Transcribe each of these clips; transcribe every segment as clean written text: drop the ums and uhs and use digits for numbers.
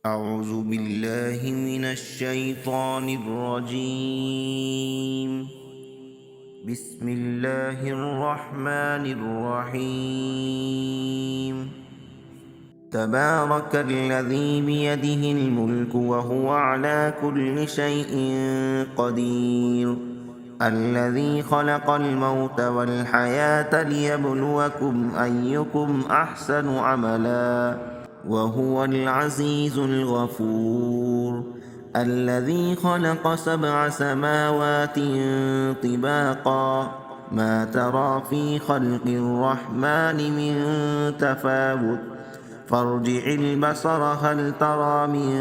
أعوذ بالله من الشيطان الرجيم. بسم الله الرحمن الرحيم. تبارك الذي بيده الملك وهو على كل شيء قدير. الذي خلق الموت والحياة ليبلوكم أيكم أحسن عملا وهو العزيز الغفور. الذي خلق 7 سماوات طباقا ما ترى في خلق الرحمن من تفاوت فارجع البصر هل ترى من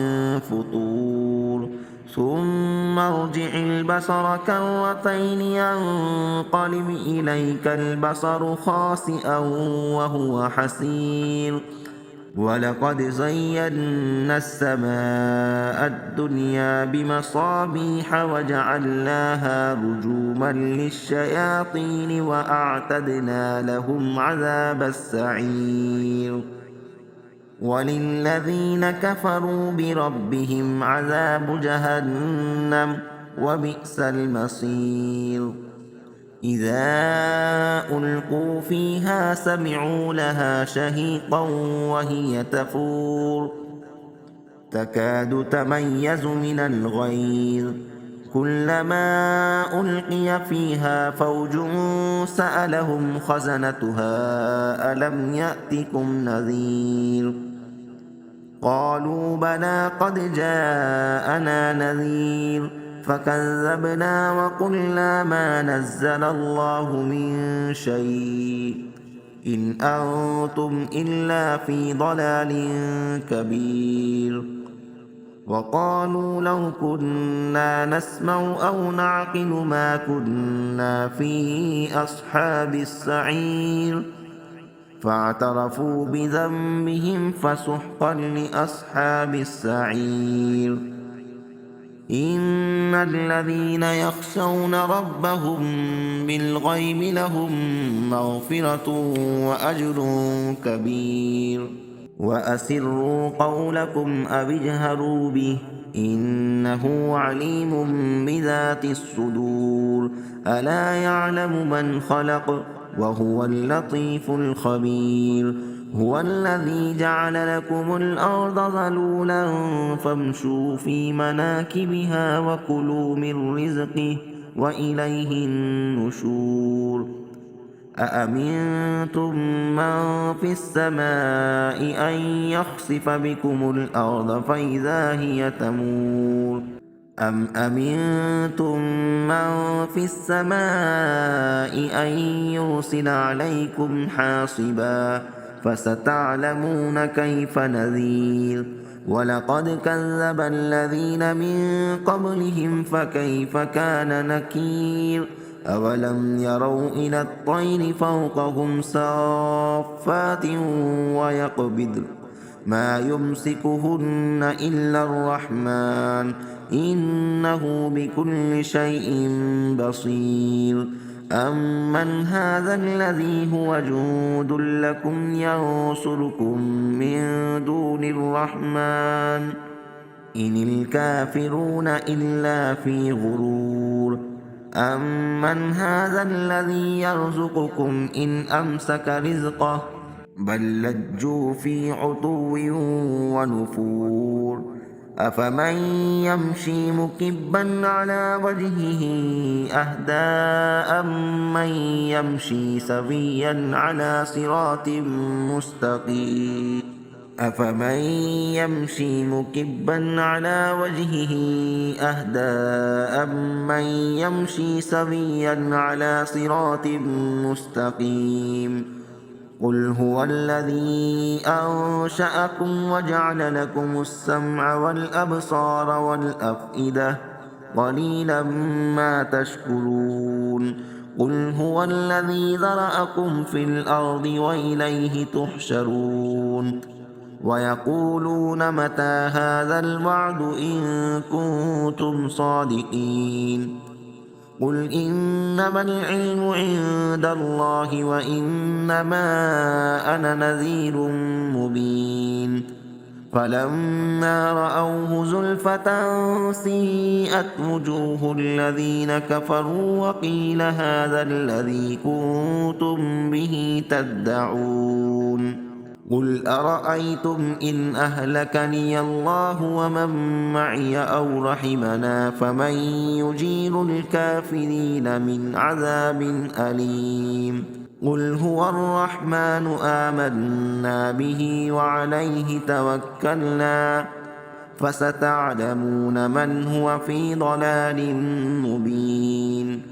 فطور ثم ارجع البصر كرتين ينقلب إليك البصر خاسئا وهو حسير. ولقد زينا السماء الدنيا بمصابيح وجعلناها رجوما للشياطين وأعتدنا لهم عذاب السعير. وللذين كفروا بربهم عذاب جهنم وبئس المصير. إذا ألقوا فيها سمعوا لها شهيقا وهي تفور تكاد تميز من الغيظ كلما ألقي فيها فوج سألهم خزنتها ألم يأتكم نذير قالوا بلى قد جاءنا نذير فكذبنا وقلنا ما نزل الله من شيء إن أنتم إلا في ضلال كبير. وقالوا لو كنا نسمع أو نعقل ما كنا في أصحاب السعير فاعترفوا بذنبهم فسحقا لأصحاب السعير. إن الذين يخشون ربهم بالغيب لهم مغفرة وأجر كبير. وأسروا قولكم أو اجهروا به إنه عليم بذات الصدور. ألا يعلم من خلق وهو اللطيف الخبير. هو الذي جعل لكم الأرض ذلولا فامشوا في مناكبها وكلوا من رزقه وإليه النشور. أأمنتم من في السماء أن يخسف بكم الأرض فإذا هي تمور أم أمنتم من في السماء أن يرسل عليكم حاصبا فستعلمون كيف نذير. ولقد كذب الذين من قبلهم فكيف كان نكير. أولم يروا إلى الطير فوقهم صافات ويقبضن ما يمسكهن إلا الرحمن إنه بكل شيء بصير. أمن هذا الذي هو جند لكم ينصركم من دون الرحمن إن الكافرون إلا في غرور. أمن هذا الذي يرزقكم إن أمسك رزقه بل لجوا في عتو ونفور. أفمن يمشي مكبا على وجهه أهدى أمن يمشي سويا على صراط مستقيم. أفمن يمشي مكبا على وجهه أهدى أمن يمشي سويا على صراط مستقيم. قل هو الذي أنشأكم وجعل لكم السمع والأبصار والأفئدة قليلا ما تشكرون. قل هو الذي ذرأكم في الأرض وإليه تحشرون. ويقولون متى هذا الوعد إن كنتم صادقين. قل إنما العلم عند الله وإنما أنا نذير مبين. فلما رأوه زلفة سيئت وجوه الذين كفروا وقيل هذا الذي كنتم به تدعون قل أرأيتم إن أهلكني الله ومن معي أو رحمنا فمن يجير الكافرين من عذاب أليم قل هو الرحمن آمنا به وعليه توكلنا فستعلمون من هو في ضلال مبين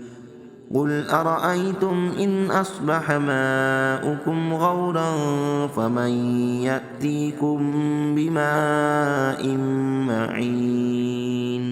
قل أرأيتم إن أصبح ماؤكم غورا فمن يأتيكم بماء معين